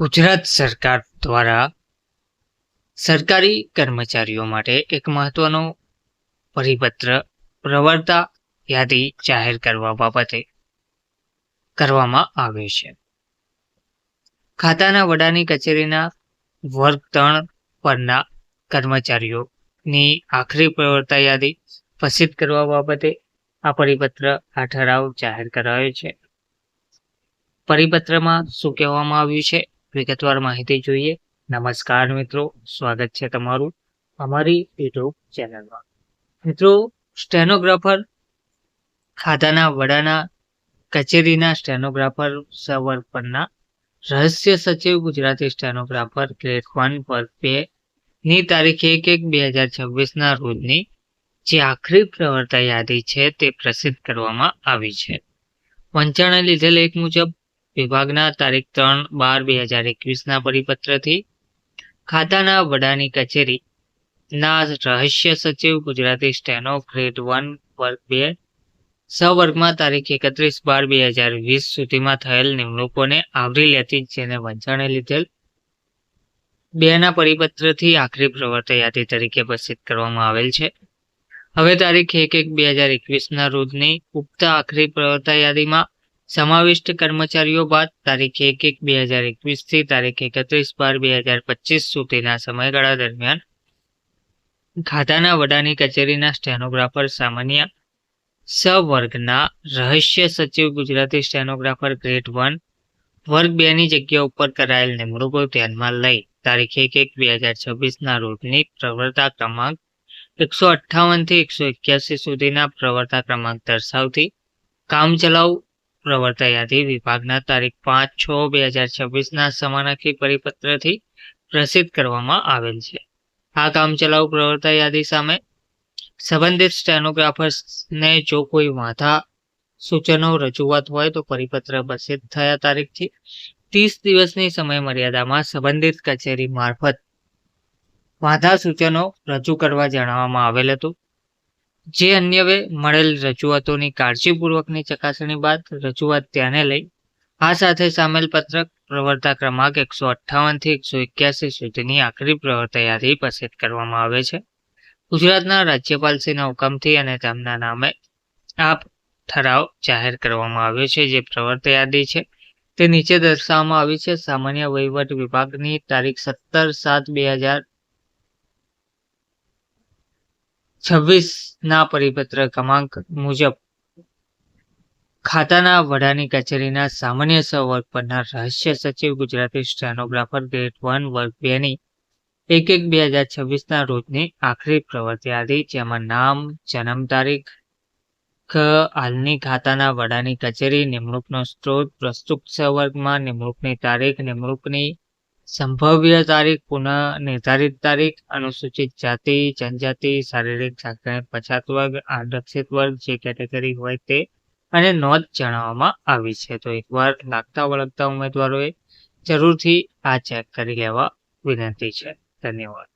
ગુજરાત સરકાર દ્વારા સરકારી કર્મચારીઓ માટે એક મહત્વનો પરિપત્ર પ્રવર્તા યાદી જાહેર કરવા બાબતે કરવામાં આવ્યો છે. ખાતાના વડાની કચેરીના વર્ગ 3 પરના કર્મચારીઓની આખરી પ્રવર્તા યાદી પ્રસિદ્ધ કરવા બાબતે આ પરિપત્ર આ ઠરાવ જાહેર કરાયો છે. પરિપત્રમાં શું કહેવામાં આવ્યું છે, વિગતવાર માહિતી જોઈએ. નમસ્કાર મિત્રો, સ્વાગત છે તમારું અમારી યુટ્યુબ ચેનલમાં. મિત્રો, સ્ટેનોગ્રાફર ખાતાના વડાના કચેરીના સ્ટેનોગ્રાફર સવર્ગ પરના રહસ્ય સચિવ ગુજરાતી સ્ટેનોગ્રાફર ગ્રેડ 1 વર્ગ 2 ની તારીખ 1/1/2026 રોજની જે આખરી પ્રવર્તા યાદી છે તે પ્રસિદ્ધ કરવામાં આવી છે. વંચાણે લીધેલ એક મુજબ વિભાગના તારીખ 3/12/2021 પરિપત્રથી ખાતાના વડાની કચેરીના રહસ્ય સચિવ ગુજરાતી સ્ટેનો ગ્રેડ 1 વર્ગ 2 સવર્ગમાં તારીખ 31/12/2020 સુધીમાં થયેલ નિમણૂકોને આવરી લેતી જેને વંચાણે લીધેલ 2ના પરિપત્રથી આખરી પ્રવર્તા યાદી તરીકે પ્રસિદ્ધ કરવામાં આવેલ છે. હવે તારીખ 1/1/2021 રોજની ઉક્ત આખરી પ્રવર્તા યાદીમાં સમાવિષ્ટ કર્મચારીઓ બાદ તારીખ 1/1/2021 થી તારીખ 31/12/2025 સુધીના સમયગાળા દરમિયાન ખાતાના વડાની કચેરીના સ્ટેનોગ્રાફર સામાન્ય સવર્ગના રહસ્ય સચિવ ગુજરાતી સ્ટેનોગ્રાફર ગ્રેડ 1 વર્ગ 2ની જગ્યા ઉપર કરાયેલ નિમણૂકો ધ્યાનમાં લઈ તારીખ 1/1/2026 રોજની પ્રવર્તા ક્રમાંક 158 થી 181 સુધીના પ્રવર્તા ક્રમાંક દર્શાવતી કામચલાઉ પ્રવર્તા યાદી વિભાગના તારીખ 5/6/2026 સમાનાર્થી પરિપત્રથી પ્રસિદ્ધ કરવામાં આવેલ છે. આ કામચલાઉ પ્રવર્તા યાદી સામે સંબંધિત સ્ટેનોગ્રાફર્સને જો કોઈ વાંધા સૂચનો રજૂઆત હોય તો પરિપત્ર પ્રસિદ્ધ થયા તારીખથી 30 દિવસની સમય મર્યાદામાં સંબંધિત કચેરી મારફત વાંધા સૂચનો રજૂ કરવા જણાવવામાં આવેલ હતું. જે અન્યવે મળેલ રજૂઆતોની કાળજીપૂર્વકની ચકાસણી બાદ રજૂઆત ધ્યાને લઈ આ સાથે સામેલ પત્રક પ્રવર્તા ક્રમાંક 158 થી 181 સુધીની આખરી પ્રવર્તા યાદી પ્રસિદ્ધ કરવામાં આવે છે. ગુજરાતના રાજ્યપાલશ્રીના હુકમથી અને તેમના નામે આ ઠરાવ જાહેર કરવામાં આવ્યો છે. જે પ્રવર્તા યાદી છે તે નીચે દર્શાવવામાં આવી છે. સામાન્ય વહીવટ વિભાગની તારીખ 17/7/2026 પરિપત્ર ક્રમાંક મુજબ ખાતાના વડાની કચેરીના સામાન્ય સવર્ગ પરના રહસ્ય સચિવ ગુજરાતી સ્ટેનોગ્રાફર ગ્રેડ 1 વર્ગ 2ની 1/1/2026 રોજની આખરી પ્રવર્તા યાદી જેમાં નામ, જન્મ તારીખ, હાલની ખાતાના વડાની કચેરી, નિમણૂકનો સ્ત્રોત, પ્રસ્તુત સવર્ગમાં નિમણૂકની તારીખ, નિમણૂકની સંભવ્ય તારીખ, પુનઃ નિર્ધારિત તારીખ, અનુસૂચિત જાતિ, જનજાતિ, શારીરિક લાક્ષણિક પછાત વર્ગ, આરક્ષિત વર્ગ જે કેટેગરી હોય તે અને નોંધ જણાવવામાં આવી છે. તો એકવાર લાગતા વળગતા ઉમેદવારોએ જરૂરથી આ ચેક કરી લેવા વિનંતી છે. ધન્યવાદ.